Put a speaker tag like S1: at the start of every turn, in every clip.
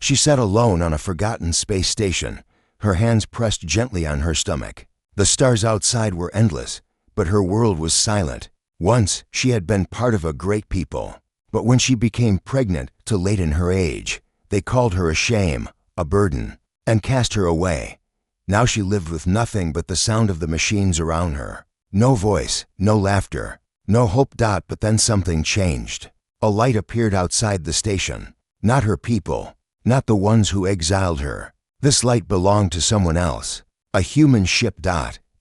S1: She sat alone on a forgotten space station, her hands pressed gently on her stomach. The stars outside were endless, but her world was silent. Once she had been part of a great people, but when she became pregnant too late in her age, they called her a shame, a burden, and cast her away. Now she lived with nothing but the sound of the machines around her. No voice, no laughter, no hope. But then something changed. A light appeared outside the station. Not her people, not the ones who exiled her. This light belonged to someone else, a human ship.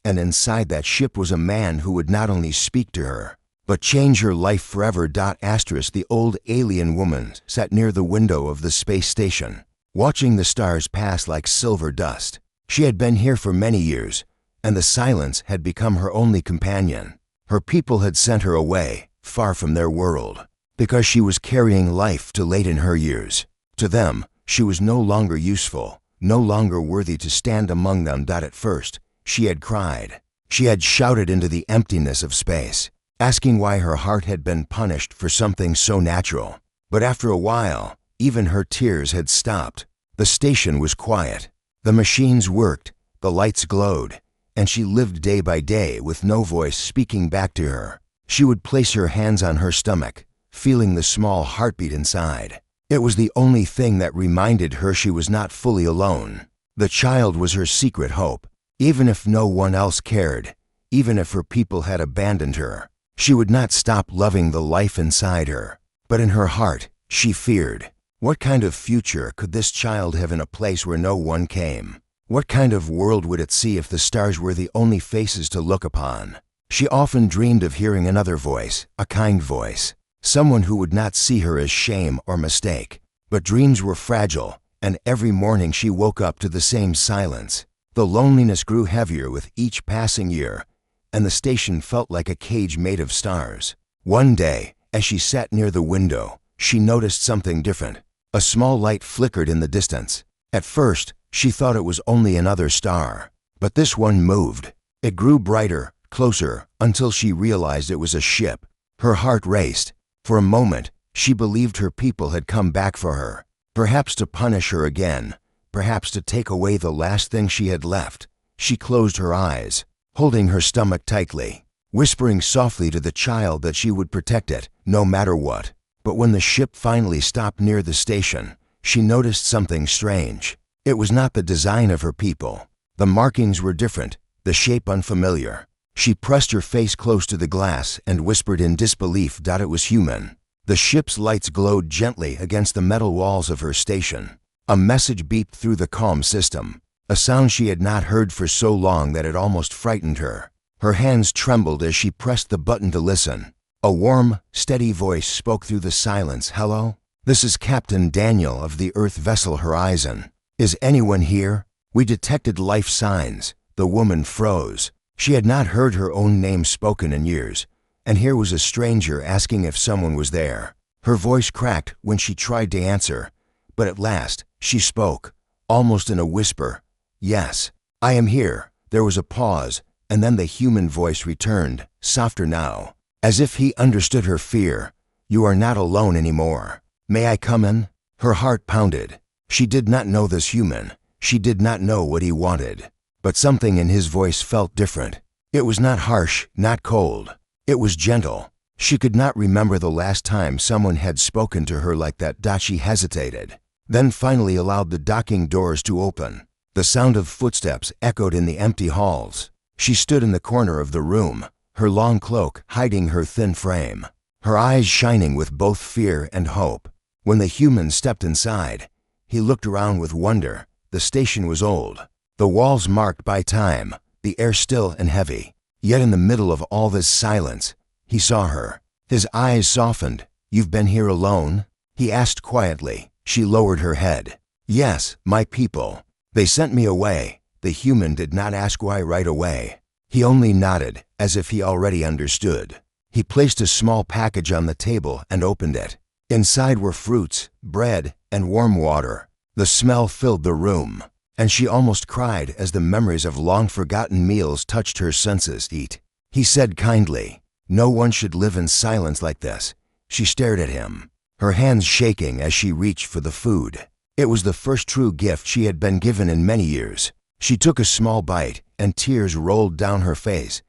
S1: And inside that ship was a man who would not only speak to her, but change her life forever. The old alien woman sat near the window of the space station, watching the stars pass like silver dust. She had been here for many years, and the silence had become her only companion. Her people had sent her away, far from their world, because she was carrying life too late in her years. To them, she was no longer useful, no longer worthy to stand among them. At first, she had cried. She had shouted into the emptiness of space, asking why her heart had been punished for something so natural. But after a while, even her tears had stopped. The station was quiet. The machines worked, the lights glowed, and she lived day by day with no voice speaking back to her. She would place her hands on her stomach, feeling the small heartbeat inside. It was the only thing that reminded her she was not fully alone. The child was her secret hope. Even if no one else cared, even if her people had abandoned her, she would not stop loving the life inside her. But in her heart, she feared. What kind of future could this child have in a place where no one came? What kind of world would it see if the stars were the only faces to look upon? She often dreamed of hearing another voice, a kind voice, someone who would not see her as shame or mistake. But dreams were fragile, and every morning she woke up to the same silence. The loneliness grew heavier with each passing year, and the station felt like a cage made of stars. One day, as she sat near the window, she noticed something different. A small light flickered in the distance. At first, she thought it was only another star. But this one moved. It grew brighter, closer, until she realized it was a ship. Her heart raced. For a moment, she believed her people had come back for her, perhaps to punish her again, perhaps to take away the last thing she had left. She closed her eyes, holding her stomach tightly, whispering softly to the child that she would protect it, no matter what. But when the ship finally stopped near the station, she noticed something strange. It was not the design of her people. The markings were different, the shape unfamiliar. She pressed her face close to the glass and whispered in disbelief that it was human. The ship's lights glowed gently against the metal walls of her station. A message beeped through the calm system, a sound she had not heard for so long that it almost frightened her. Her hands trembled as she pressed the button to listen. A warm, steady voice spoke through the silence. "Hello? This is Captain Daniel of the Earth vessel Horizon. Is anyone here? We detected life signs." The woman froze. She had not heard her own name spoken in years, and here was a stranger asking if someone was there. Her voice cracked when she tried to answer, but at last she spoke, almost in a whisper. "Yes, I am here." There was a pause, and then the human voice returned, softer now, as if he understood her fear. "You are not alone anymore. May I come in?" Her heart pounded. She did not know this human. She did not know what he wanted. But something in his voice felt different. It was not harsh, not cold. It was gentle. She could not remember the last time someone had spoken to her like that. She hesitated, then finally allowed the docking doors to open. The sound of footsteps echoed in the empty halls. She stood in the corner of the room, her long cloak hiding her thin frame, her eyes shining with both fear and hope. When the human stepped inside, he looked around with wonder. The station was old, the walls marked by time, the air still and heavy. Yet in the middle of all this silence, he saw her. His eyes softened. "You've been here alone?" he asked quietly. She lowered her head. "Yes, my people. They sent me away." The human did not ask why right away. He only nodded, as if he already understood. He placed a small package on the table and opened it. Inside were fruits, bread, and warm water. The smell filled the room, and she almost cried as the memories of long-forgotten meals touched her senses. "Eat," he said kindly. "No one should live in silence like this." She stared at him, her hands shaking as she reached for the food. It was the first true gift she had been given in many years. She took a small bite, and tears rolled down her face.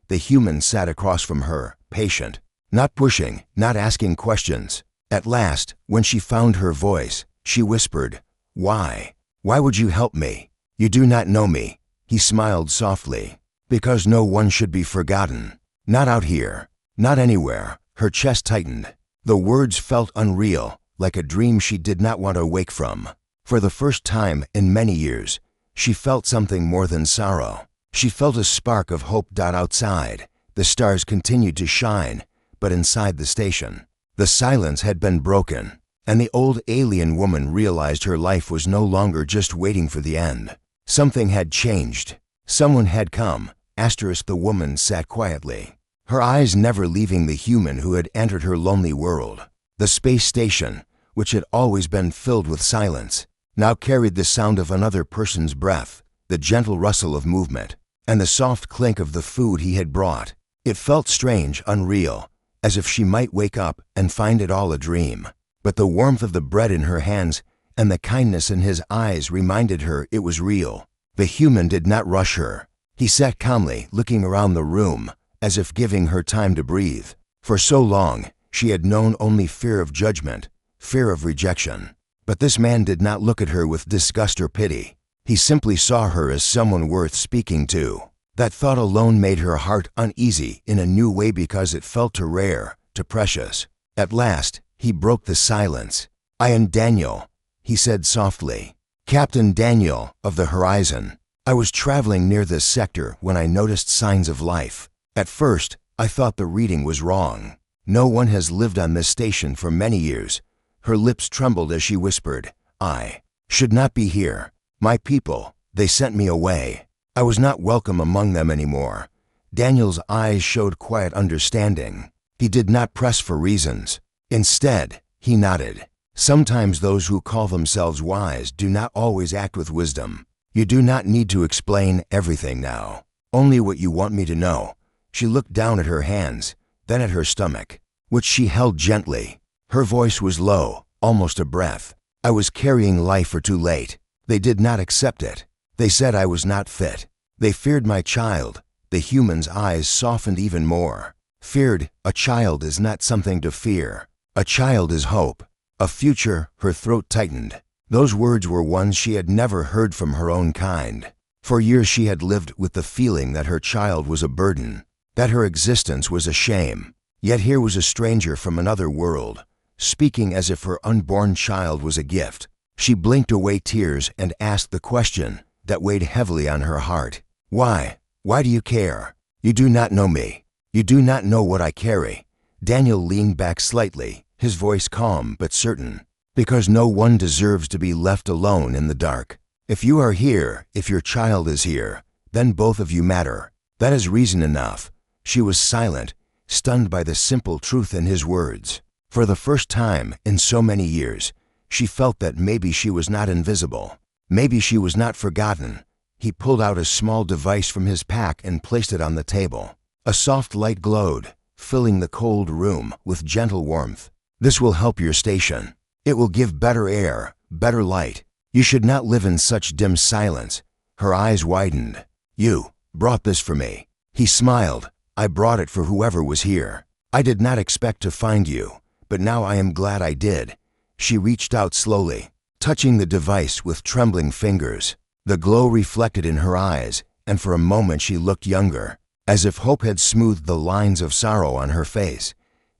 S1: The human sat across from her, patient, not pushing, not asking questions. At last, when she found her voice, she whispered, "Why? Why would you help me? You do not know me." He smiled softly. "Because no one should be forgotten. Not out here. Not anywhere." Her chest tightened. The words felt unreal, like a dream she did not want to wake from. For the first time in many years, she felt something more than sorrow. She felt a spark of hope. Outside, the stars continued to shine, but inside the station, the silence had been broken, and the old alien woman realized her life was no longer just waiting for the end. Something had changed. Someone had come. The woman sat quietly, her eyes never leaving the human who had entered her lonely world. The space station, which had always been filled with silence, now carried the sound of another person's breath, the gentle rustle of movement, and the soft clink of the food he had brought. It felt strange, unreal, as if she might wake up and find it all a dream. But the warmth of the bread in her hands and the kindness in his eyes reminded her it was real. The human did not rush her. He sat calmly, looking around the room, as if giving her time to breathe. For so long, she had known only fear of judgment, fear of rejection. But this man did not look at her with disgust or pity. He simply saw her as someone worth speaking to. That thought alone made her heart uneasy in a new way because it felt too rare, too precious. At last, he broke the silence. "I am Daniel," he said softly. "Captain Daniel of the Horizon. I was traveling near this sector when I noticed signs of life. At first, I thought the reading was wrong. No one has lived on this station for many years." Her lips trembled as she whispered, "I should not be here. My people, they sent me away. I was not welcome among them anymore." Daniel's eyes showed quiet understanding. He did not press for reasons. Instead, he nodded. "Sometimes those who call themselves wise do not always act with wisdom. You do not need to explain everything now. Only what you want me to know." She looked down at her hands, then at her stomach, which she held gently. Her voice was low, almost a breath. "I was carrying life for too late. They did not accept it. They said I was not fit. They feared my child." The human's eyes softened even more. "Feared? A child is not something to fear. A child is hope. A future." Her throat tightened. Those words were ones she had never heard from her own kind. For years she had lived with the feeling that her child was a burden, that her existence was a shame. Yet here was a stranger from another world, speaking as if her unborn child was a gift. She blinked away tears and asked the question that weighed heavily on her heart. "Why? Why do you care? You do not know me. You do not know what I carry." Daniel leaned back slightly, his voice calm but certain. "Because no one deserves to be left alone in the dark. If you are here, if your child is here, then both of you matter. That is reason enough." She was silent, stunned by the simple truth in his words. For the first time in so many years, she felt that maybe she was not invisible. Maybe she was not forgotten. He pulled out a small device from his pack and placed it on the table. A soft light glowed, filling the cold room with gentle warmth. "This will help your station. It will give better air, better light. You should not live in such dim silence." Her eyes widened. "You brought this for me." He smiled. "I brought it for whoever was here. I did not expect to find you, but now I am glad I did." She reached out slowly, touching the device with trembling fingers. The glow reflected in her eyes, and for a moment she looked younger, as if hope had smoothed the lines of sorrow on her face.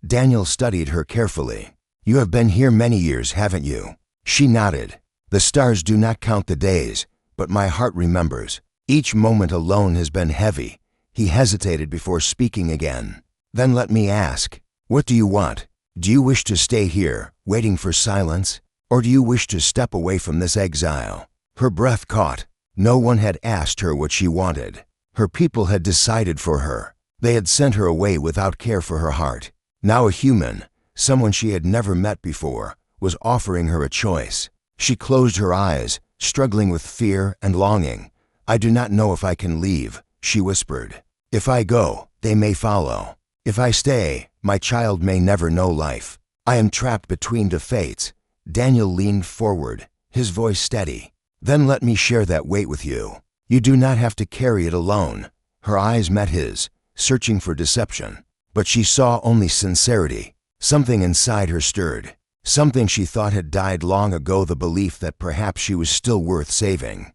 S1: Daniel studied her carefully. "You have been here many years, haven't you?" She nodded. "The stars do not count the days, but my heart remembers. Each moment alone has been heavy." He hesitated before speaking again. "Then let me ask, what do you want? Do you wish to stay here, waiting for silence? Or do you wish to step away from this exile?" Her breath caught. No one had asked her what she wanted. Her people had decided for her. They had sent her away without care for her heart. Now a human, someone she had never met before, was offering her a choice. She closed her eyes, struggling with fear and longing. "I do not know if I can leave," she whispered. "If I go, they may follow. If I stay, my child may never know life. I am trapped between two fates." Daniel leaned forward, his voice steady. "Then let me share that weight with you. You do not have to carry it alone." Her eyes met his, searching for deception. But she saw only sincerity. Something inside her stirred. Something she thought had died long ago, the belief that perhaps she was still worth saving.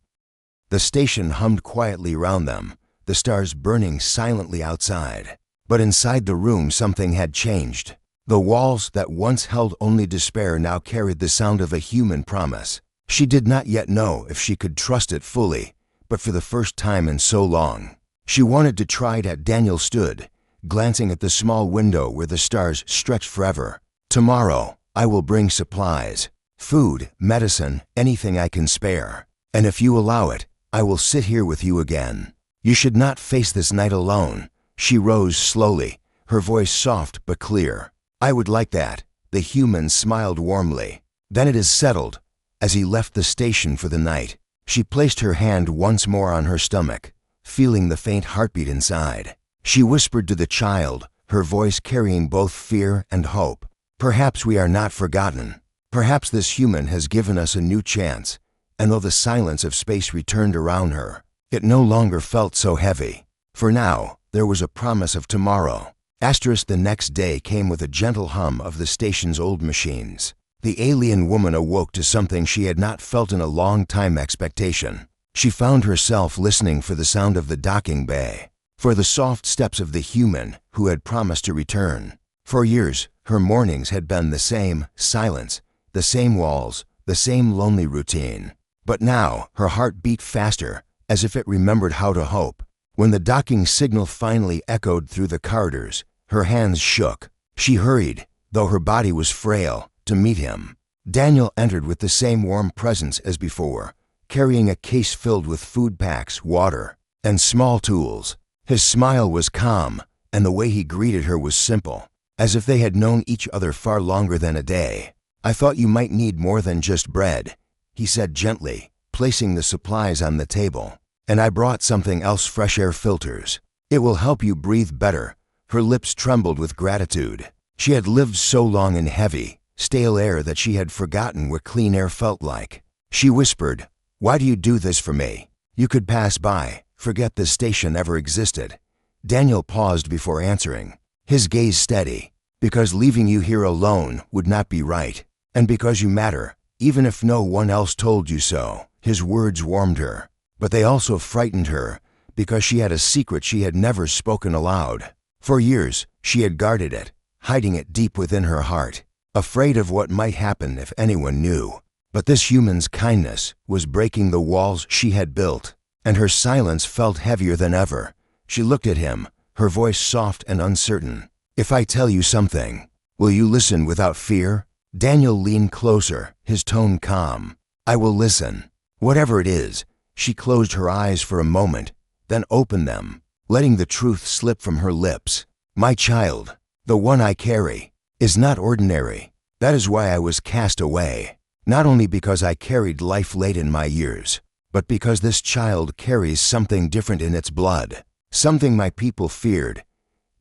S1: The station hummed quietly round them, the stars burning silently outside. But inside the room something had changed. The walls that once held only despair now carried the sound of a human promise. She did not yet know if she could trust it fully, but for the first time in so long, she wanted to try it. Daniel stood, glancing at the small window where the stars stretched forever. "Tomorrow, I will bring supplies, food, medicine, anything I can spare. And if you allow it, I will sit here with you again. You should not face this night alone." She rose slowly, her voice soft but clear. "I would like that." The human smiled warmly. "Then it is settled." As he left the station for the night, she placed her hand once more on her stomach, feeling the faint heartbeat inside. She whispered to the child, her voice carrying both fear and hope. "Perhaps we are not forgotten. Perhaps this human has given us a new chance." And though the silence of space returned around her, it no longer felt so heavy. For now, there was a promise of tomorrow. The next day came with a gentle hum of the station's old machines. The alien woman awoke to something she had not felt in a long time: expectation. She found herself listening for the sound of the docking bay, for the soft steps of the human who had promised to return. For years, her mornings had been the same: silence, the same walls, the same lonely routine. But now, her heart beat faster, as if it remembered how to hope. When the docking signal finally echoed through the corridors, her hands shook. She hurried, though her body was frail, to meet him. Daniel entered with the same warm presence as before, carrying a case filled with food packs, water, and small tools. His smile was calm, and the way he greeted her was simple, as if they had known each other far longer than a day. "I thought you might need more than just bread," he said gently, placing the supplies on the table. "And I brought something else: fresh air filters. It will help you breathe better." Her lips trembled with gratitude. She had lived so long in heavy, stale air that she had forgotten what clean air felt like. She whispered, "Why do you do this for me? You could pass by, forget this station ever existed." Daniel paused before answering, his gaze steady. "Because leaving you here alone would not be right. And because you matter, even if no one else told you so." His words warmed her, but they also frightened her, because she had a secret she had never spoken aloud. For years, she had guarded it, hiding it deep within her heart, afraid of what might happen if anyone knew. But this human's kindness was breaking the walls she had built, and her silence felt heavier than ever. She looked at him, her voice soft and uncertain. "If I tell you something, will you listen without fear?" Daniel leaned closer, his tone calm. "I will listen. Whatever it is." She closed her eyes for a moment, then opened them, letting the truth slip from her lips. "My child, the one I carry, is not ordinary. That is why I was cast away. Not only because I carried life late in my years, but because this child carries something different in its blood, something my people feared."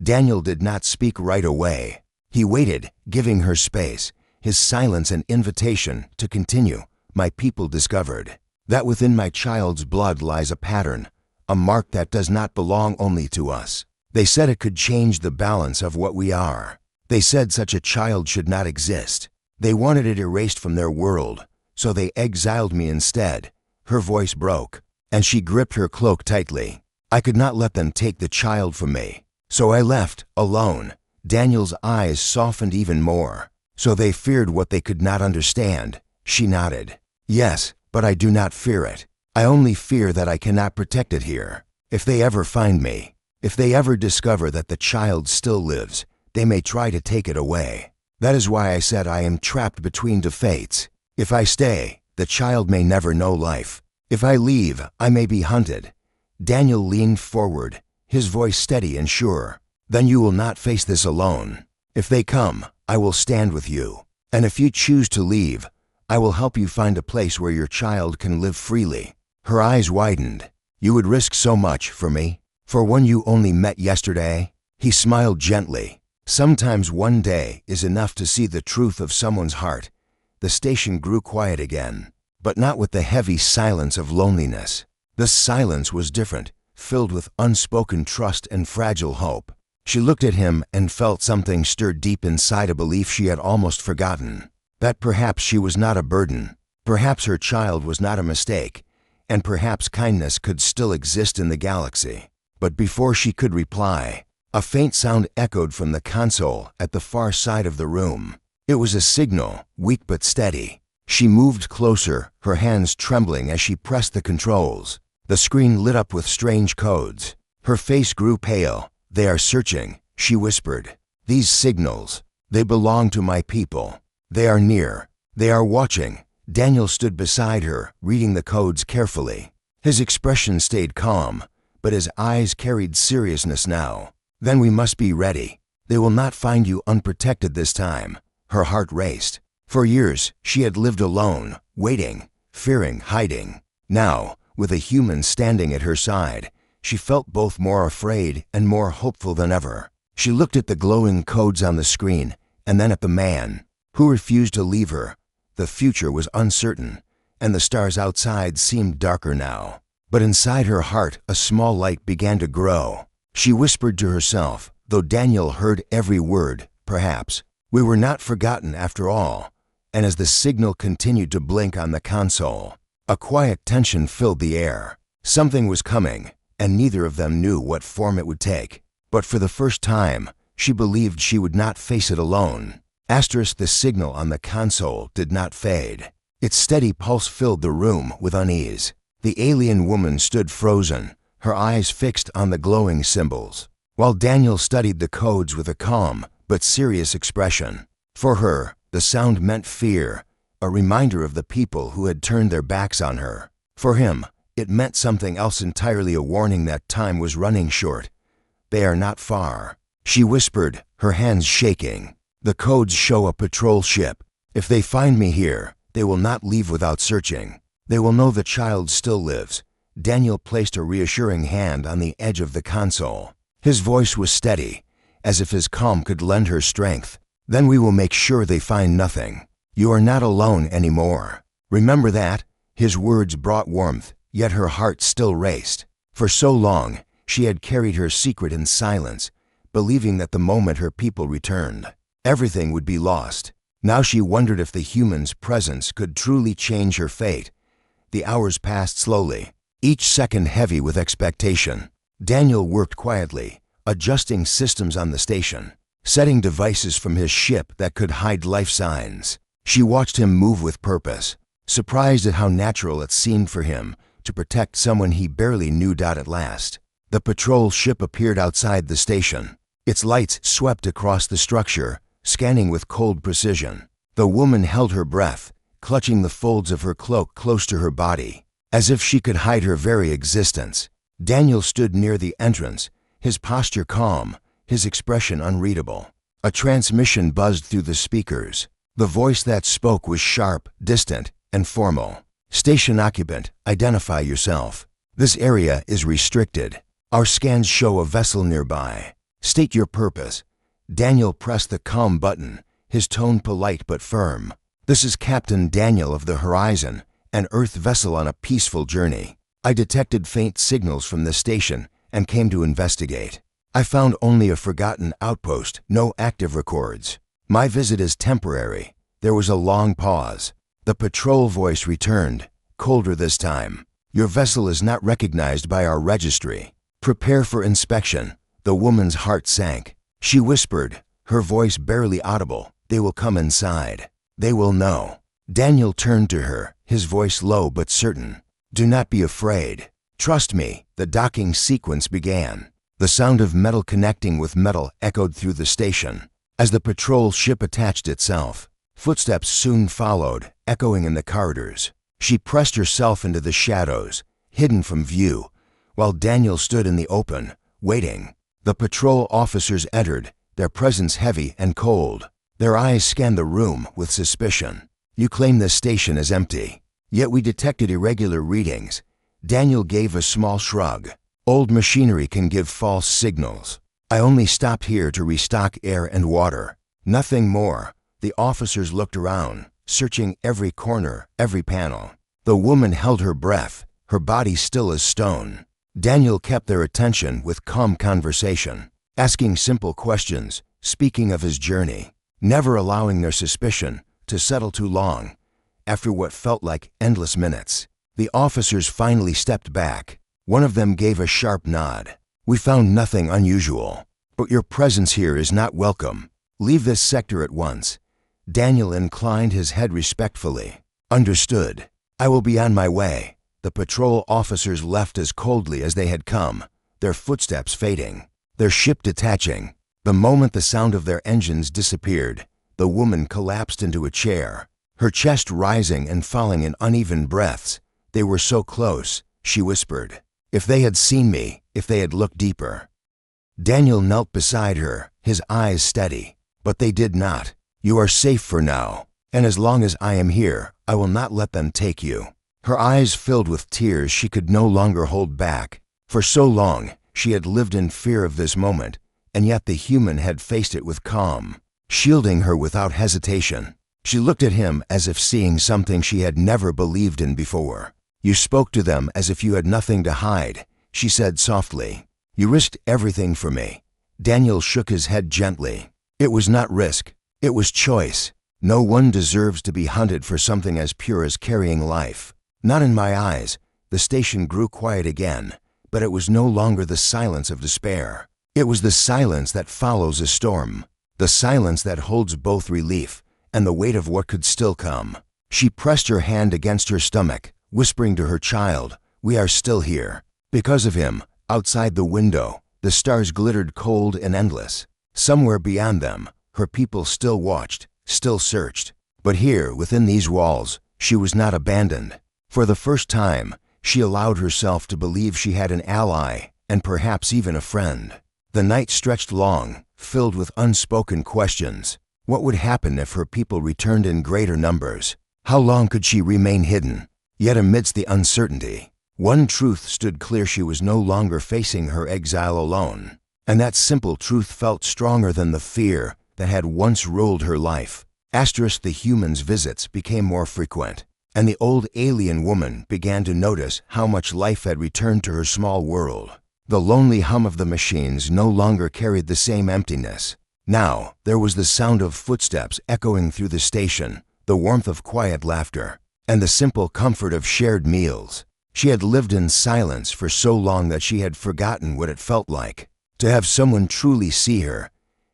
S1: Daniel did not speak right away. He waited, giving her space, his silence an invitation to continue. "My people discovered that within my child's blood lies a pattern, a mark that does not belong only to us. They said it could change the balance of what we are. They said such a child should not exist. They wanted it erased from their world, so they exiled me instead." Her voice broke, and she gripped her cloak tightly. "I could not let them take the child from me, so I left, alone." Daniel's eyes softened even more. "So they feared what they could not understand." She nodded. "Yes, but I do not fear it. I only fear that I cannot protect it here. If they ever find me, if they ever discover that the child still lives, they may try to take it away. That is why I said I am trapped between two fates. If I stay, the child may never know life. If I leave, I may be hunted." Daniel leaned forward, his voice steady and sure. "Then you will not face this alone. If they come, I will stand with you. And if you choose to leave, I will help you find a place where your child can live freely." Her eyes widened. "You would risk so much for me? For one you only met yesterday?" He smiled gently. "Sometimes one day is enough to see the truth of someone's heart." The station grew quiet again. but not with the heavy silence of loneliness. The silence was different, filled with unspoken trust and fragile hope. She looked at him and felt something stir deep inside, a belief she had almost forgotten. That perhaps she was not a burden, perhaps her child was not a mistake, and perhaps kindness could still exist in the galaxy. But before she could reply, a faint sound echoed from the console at the far side of the room. It was a signal, weak but steady. She moved closer, her hands trembling as she pressed the controls. The screen lit up with strange codes. Her face grew pale. "They are searching," she whispered. "These signals, they belong to my people. They are near. They are watching." Daniel stood beside her, reading the codes carefully. His expression stayed calm, but his eyes carried seriousness now. "Then we must be ready. They will not find you unprotected this time." Her heart raced. For years, she had lived alone, waiting, fearing, hiding. Now, with a human standing at her side, she felt both more afraid and more hopeful than ever. She looked at the glowing codes on the screen, and then at the man, who refused to leave her. The future was uncertain, and the stars outside seemed darker now. But inside her heart, a small light began to grow. She whispered to herself, though Daniel heard every word, "Perhaps we were not forgotten after all." And as the signal continued to blink on the console, a quiet tension filled the air. Something was coming, and neither of them knew what form it would take. But for the first time, she believed she would not face it alone. The signal on the console did not fade. Its steady pulse filled the room with unease. The alien woman stood frozen, her eyes fixed on the glowing symbols, while Daniel studied the codes with a calm but serious expression. For her, the sound meant fear, a reminder of the people who had turned their backs on her. For him, it meant something else entirely, a warning that time was running short. "They are not far," she whispered, her hands shaking. "The codes show a patrol ship. If they find me here, they will not leave without searching. They will know the child still lives." Daniel placed a reassuring hand on the edge of the console. His voice was steady, as if his calm could lend her strength. "Then we will make sure they find nothing. You are not alone anymore. Remember that." His words brought warmth, yet her heart still raced. For so long, she had carried her secret in silence, believing that the moment her people returned, everything would be lost. Now she wondered if the human's presence could truly change her fate. The hours passed slowly, each second heavy with expectation. Daniel worked quietly, adjusting systems on the station, setting devices from his ship that could hide life signs. She watched him move with purpose, surprised at how natural it seemed for him to protect someone he barely knew. At last, the patrol ship appeared outside the station. Its lights swept across the structure, scanning with cold precision. The woman held her breath, clutching the folds of her cloak close to her body, as if she could hide her very existence. Daniel stood near the entrance, his posture calm, his expression unreadable. A transmission buzzed through the speakers. The voice that spoke was sharp, distant, and formal. "Station occupant, identify yourself. This area is restricted. Our scans show a vessel nearby. State your purpose." Daniel pressed the calm button, his tone polite but firm. "This is Captain Daniel of the Horizon, an Earth vessel on a peaceful journey. I detected faint signals from the station and came to investigate. I found only a forgotten outpost, no active records. My visit is temporary." There was a long pause. The patrol voice returned, colder this time. "Your vessel is not recognized by our registry. Prepare for inspection." The woman's heart sank. She whispered, her voice barely audible, "They will come inside. They will know." Daniel turned to her, his voice low but certain. "Do not be afraid. Trust me." The docking sequence began. The sound of metal connecting with metal echoed through the station. As the patrol ship attached itself, footsteps soon followed, echoing in the corridors. She pressed herself into the shadows, hidden from view, while Daniel stood in the open, waiting. The patrol officers entered, their presence heavy and cold. Their eyes scanned the room with suspicion. "You claim this station is empty, yet we detected irregular readings." Daniel gave a small shrug. "Old machinery can give false signals. I only stopped here to restock air and water. Nothing more." The officers looked around, searching every corner, every panel. The woman held her breath, her body still as stone. Daniel kept their attention with calm conversation, asking simple questions, speaking of his journey, never allowing their suspicion to settle too long. After what felt like endless minutes, the officers finally stepped back. One of them gave a sharp nod. "We found nothing unusual, but your presence here is not welcome. Leave this sector at once." Daniel inclined his head respectfully. "Understood. I will be on my way." The patrol officers left as coldly as they had come, their footsteps fading, their ship detaching. The moment the sound of their engines disappeared, the woman collapsed into a chair, her chest rising and falling in uneven breaths. "They were so close," she whispered. "If they had seen me, if they had looked deeper." Daniel knelt beside her, his eyes steady. "But they did not. You are safe for now, and as long as I am here, I will not let them take you." Her eyes filled with tears she could no longer hold back. For so long, she had lived in fear of this moment, and yet the human had faced it with calm, shielding her without hesitation. She looked at him as if seeing something she had never believed in before. "You spoke to them as if you had nothing to hide," she said softly. "You risked everything for me." Daniel shook his head gently. "It was not risk, it was choice. No one deserves to be hunted for something as pure as carrying life. Not in my eyes." The station grew quiet again, but it was no longer the silence of despair. It was the silence that follows a storm, the silence that holds both relief and the weight of what could still come. She pressed her hand against her stomach, whispering to her child, "We are still here." Because of him, outside the window, the stars glittered cold and endless. Somewhere beyond them, her people still watched, still searched. But here, within these walls, she was not abandoned. For the first time, she allowed herself to believe she had an ally, and perhaps even a friend. The night stretched long, filled with unspoken questions. What would happen if her people returned in greater numbers? How long could she remain hidden? Yet amidst the uncertainty, one truth stood clear: she was no longer facing her exile alone. And that simple truth felt stronger than the fear that had once ruled her life. The human's visits became more frequent, and the old alien woman began to notice how much life had returned to her small world. The lonely hum of the machines no longer carried the same emptiness. Now there was the sound of footsteps echoing through the station, the warmth of quiet laughter, and the simple comfort of shared meals. She had lived in silence for so long that she had forgotten what it felt like to have someone truly see her.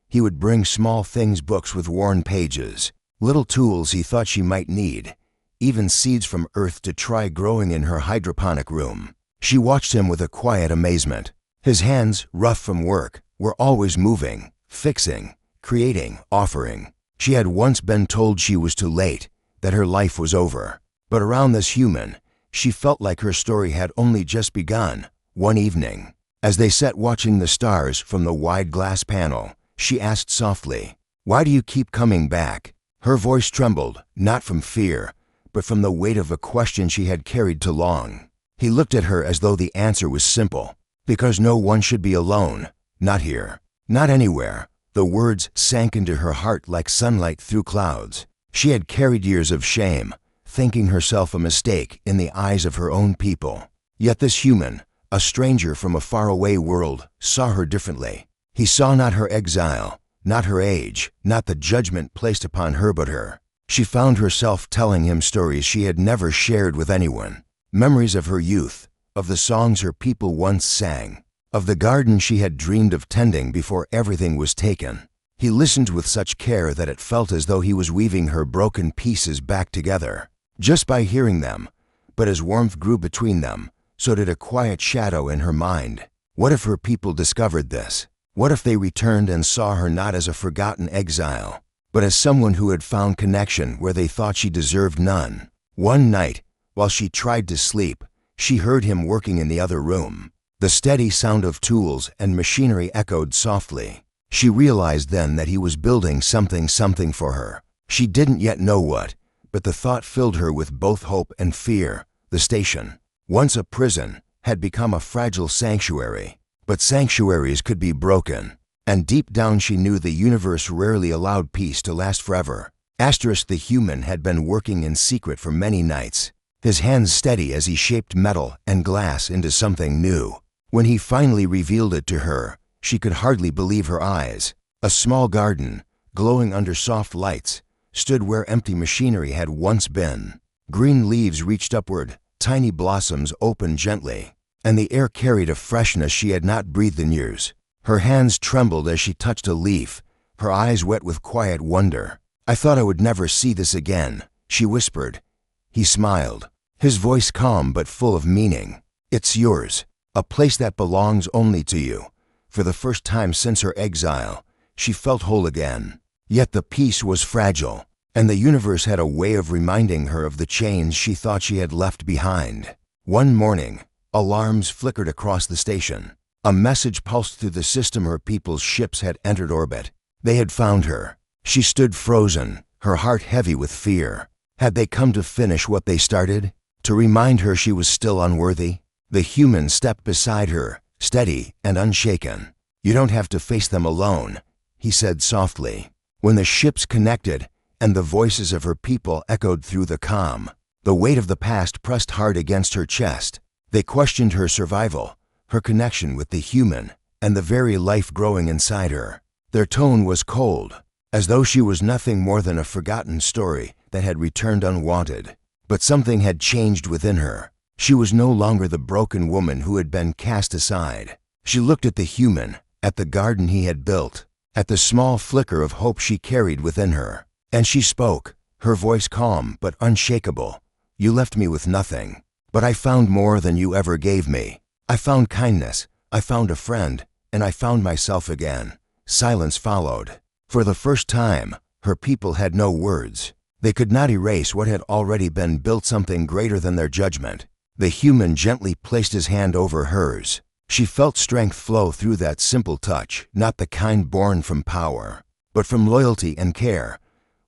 S1: He would bring small things, books with worn pages, little tools he thought she might need, even seeds from earth to try growing in her hydroponic room. She watched him with a quiet amazement. His hands, rough from work, were always moving, fixing, creating, offering. She had once been told she was too late, that her life was over. But around this human, she felt like her story had only just begun. One evening, as they sat watching the stars from the wide glass panel, she asked softly, "Why do you keep coming back?" Her voice trembled, not from fear, but from the weight of a question she had carried too long. He looked at her as though the answer was simple. "Because no one should be alone. Not here. Not anywhere." The words sank into her heart like sunlight through clouds. She had carried years of shame, thinking herself a mistake in the eyes of her own people. Yet this human, a stranger from a faraway world, saw her differently. He saw not her exile, not her age, not the judgment placed upon her, but her. She found herself telling him stories she had never shared with anyone. Memories of her youth, of the songs her people once sang, of the garden she had dreamed of tending before everything was taken. He listened with such care that it felt as though he was weaving her broken pieces back together, just by hearing them. But as warmth grew between them, so did a quiet shadow in her mind. What if her people discovered this? What if they returned and saw her not as a forgotten exile, but as someone who had found connection where they thought she deserved none? One night, while she tried to sleep, she heard him working in the other room. The steady sound of tools and machinery echoed softly. She realized then that he was building something for her. She didn't yet know what, but the thought filled her with both hope and fear. The station, once a prison, had become a fragile sanctuary. But sanctuaries could be broken, and deep down she knew the universe rarely allowed peace to last forever. The human had been working in secret for many nights, his hands steady as he shaped metal and glass into something new. When he finally revealed it to her, she could hardly believe her eyes. A small garden, glowing under soft lights, stood where empty machinery had once been. Green leaves reached upward, tiny blossoms opened gently, and the air carried a freshness she had not breathed in years. Her hands trembled as she touched a leaf, her eyes wet with quiet wonder. "I thought I would never see this again," she whispered. He smiled, his voice calm but full of meaning. "It's yours, a place that belongs only to you." For the first time since her exile, she felt whole again. Yet the peace was fragile, and the universe had a way of reminding her of the chains she thought she had left behind. One morning, alarms flickered across the station. A message pulsed through the system her people's ships had entered orbit. They had found her. She stood frozen, her heart heavy with fear. Had they come to finish what they started? To remind her she was still unworthy? The human stepped beside her, steady and unshaken. "You don't have to face them alone," he said softly. When the ships connected and the voices of her people echoed through the calm, the weight of the past pressed hard against her chest. They questioned her survival, her connection with the human, and the very life growing inside her. Their tone was cold, as though she was nothing more than a forgotten story that had returned unwanted. But something had changed within her. She was no longer the broken woman who had been cast aside. She looked at the human, at the garden he had built, at the small flicker of hope she carried within her. And she spoke, her voice calm but unshakable. "You left me with nothing, but I found more than you ever gave me. I found kindness, I found a friend, and I found myself again." Silence followed. For the first time, her people had no words. They could not erase what had already been built, something greater than their judgment. The human gently placed his hand over hers. She felt strength flow through that simple touch, not the kind born from power, but from loyalty and care.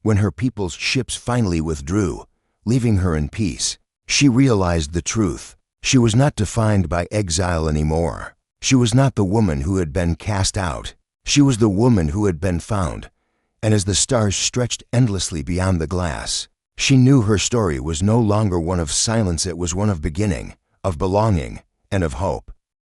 S1: When her people's ships finally withdrew, leaving her in peace, she realized the truth. She was not defined by exile anymore. She was not the woman who had been cast out. She was the woman who had been found. And as the stars stretched endlessly beyond the glass, she knew her story was no longer one of silence, it was one of beginning, of belonging, and of hope.